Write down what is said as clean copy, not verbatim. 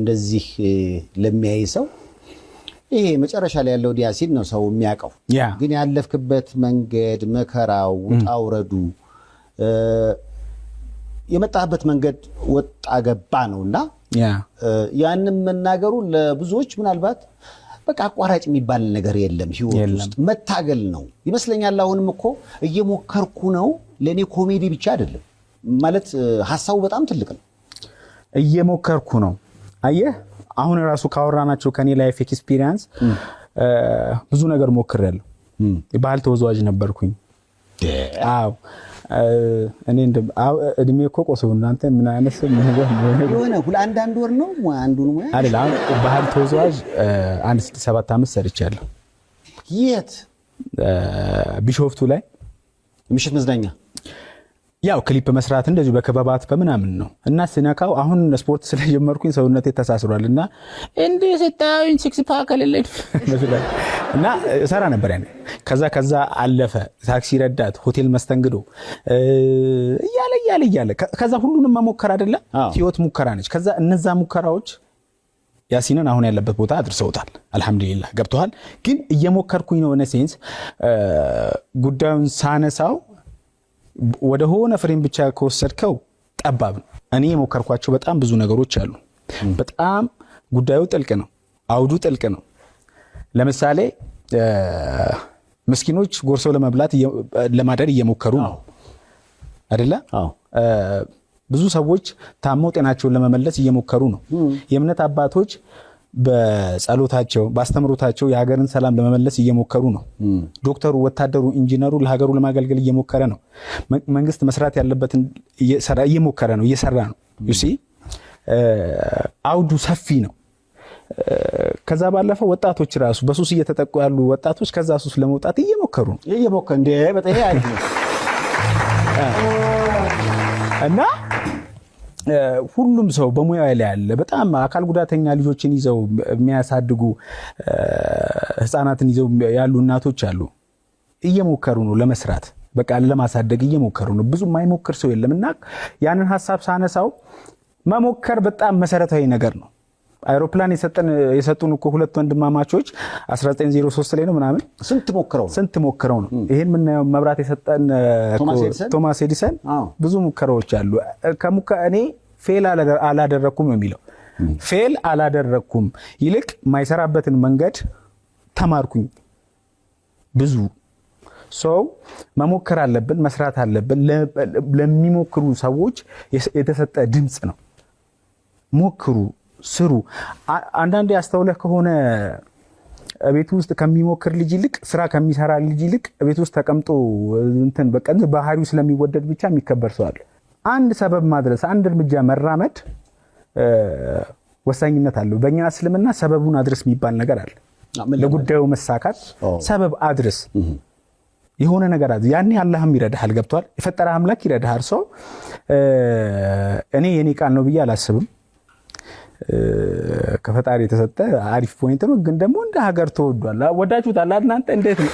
እንደዚህ ለሚያይ ሰው ይሄ መጨረሻ ላይ ያለው ዲያሲን ነው ሰው የሚያውቀው። ግን ያለፍክበት መንገድ መከራው ውጣውረዱ የመጣህበት መንገድ ወጣ ገባ ነውና ያንን መናገሩ ለብዙዎች ምናልባት በቃ አቋራጭ የሚባል ነገር የለም ህይወት ውስጥ መታገል ነው ይመስለኛል። አሁንም እኮ እየሞከርኩ ነው ለኔ ኮሜዲ ብቻ አይደለም ማለት ሐሳቡ በጣም ትልቅ ነው። እየሞከርኩ ነው አየህ አሁን ራሱ ካወራናቸው ከኔ ላይፍ ኤክስፒሪየንስ ብዙ ነገር ሞክሬያለሁ። የባህል ተወዛዋዥ ነበርኩኝ። አዎ እኔ እድሜ እኮ ቆሰው እናንተ ምን አይነት የሆነ አንድ ወር ነው አንዱን ነው አይደል? ባህል ተወዛዋዥ 1-7 ዓመት ሰርቻለሁ። የት? ቢሾፍቱ ላይ ምሽት መዝናኛ ያው ክሊፕ መስራት እንደዚህ በከባባት በመናምን ነው እና ስነካው አሁን ስፖርት ስለጀመርኩኝ ሰውነቴ ተሳስሯልና እንዴ ሰጣኝ ሲክስ ፓክ አለልኝ እና ሰራ ነበር ያኔ። ከዛ አለፈ ታክሲ ረዳት፣ ሆቴል መስተንግዶ እያለ ከዛ ሁሉንም መሞከር አይደለ ህይወት ሙከራ ነች። ከዛ እነዛ ሙከራዎች ያሲንን አሁን ያለበት ቦታ አድርሰውታል። አልহামዱሊላህ ገብቷል። ግን እየሞከርኩኝ ነው። ሴንስ ጉዳዩን ሳነሳው ወደ ሆነ ፍሬም ብቻ ከወሰድከው ጠባብ ነው። እኔ የሞከርኳቸው በጣም ብዙ ነገሮች አሉ። በጣም ጉዳዩ ጥልቅ ነው፣ አውዱ ጥልቅ ነው። ለምሳሌ ምስኪኖች ጎርሰው ለመብላት ለማደር እየሞከሩ ነው አይደለ? ብዙ ሰዎች ታመው ጤናቸውን ለመመለስ እየሞከሩ ነው። የእምነት አባቶች በጸሎታቸው ባስተምሮታቸው የሀገርን ሰላም ለመመለስ እየሞከሩ ነው። ዶክተሩ፣ ወታደሩ፣ ኢንጂነሩ ለሀገሩ ለማገልገል እየሞከረ ነው። መንግስት መስራት ያለበትን እየሞከረ ነው፣ እየሰራ ነው። ዩሲ አውዱ ሰፊ ነው። ከዛ ባለፈው ወጣቶች ራሱ በሱስ እየተጠቁ ያሉ ወጣቶች ከዛ ሱስ ለመውጣት እየሞከሩ ነው። እንደ በጣም ያይ እና ሁሉም ሰው በሙያው ላይ ያለ በጣም አካል ጉዳተኛ ልጆችን ይዘው የሚያሳድጉ ህፃናትን ይዘው ያሉ እናቶች አሉ። እየሞከሩ ነው ለመስራት፣ በቃ ለማሳደግ እየሞከሩ ነው። ብዙ የማይሞክር ሰው የለምና ያንን ሐሳብ ሳነሳው መሞከር በጣም መሰረታዊ ነገር ነው። አይሮፕላን የሰጡን እኮ ሁለት ወንድማማቾች 1903 ላይ ነው ምናምን ስንት ሞክረው ነው ይሄን ምናየው መብራት የሰጠን ቶማስ ኤዲሰን። ብዙ ሙከራዎች አሉ። እኔ ፌል አላደረኩም ነው የሚለው። ፌል አላደረኩም ይልቅ ማይሰራበትን መንገድ ተማርኩኝ። ብዙ ሰው መሞከር አለብን፣ መስራት አለብን። ለሚሞክሩ ሰዎች የተሰጠ ድምጽ ነው። ሞክሩ፣ ስሩ። አንዳንዴ ያስተውለህ ከሆነ ቤት ውስጥ ከሚሞክር ልጅ ይልቅ ስራ ከሚሰራ ልጅ ይልቅ ቤት ውስጥ ተቀምጦ እንትን በቃ ባህሪው ስለሚወደድ ብቻ የሚከበር ሰው አለ። አንድ ሰበብ ማድረስ፣ አንድ እርምጃ መራመድ ወሳኝነት አለው። በእኛ እስልምና ሰበቡን አድርስ የሚባል ነገር አለ። ለጉዳዩ መሳካት ሰበብ አድርስ፣ የሆነ ነገር አድርስ። ያኔ አላህም ይረዳሃል። ገብቷል? የፈጠረ አምላክ ይረዳሃል። ሰው እኔ የኔ ቃል ነው ብዬ አላስብም። ከፈጣሪ የተሰጠ አሪፍ ፖይንት ነው። ግን ደግሞ እንደ ሀገር ተወዷል። ወዳችሁታል እናንተ? እንዴት ነው?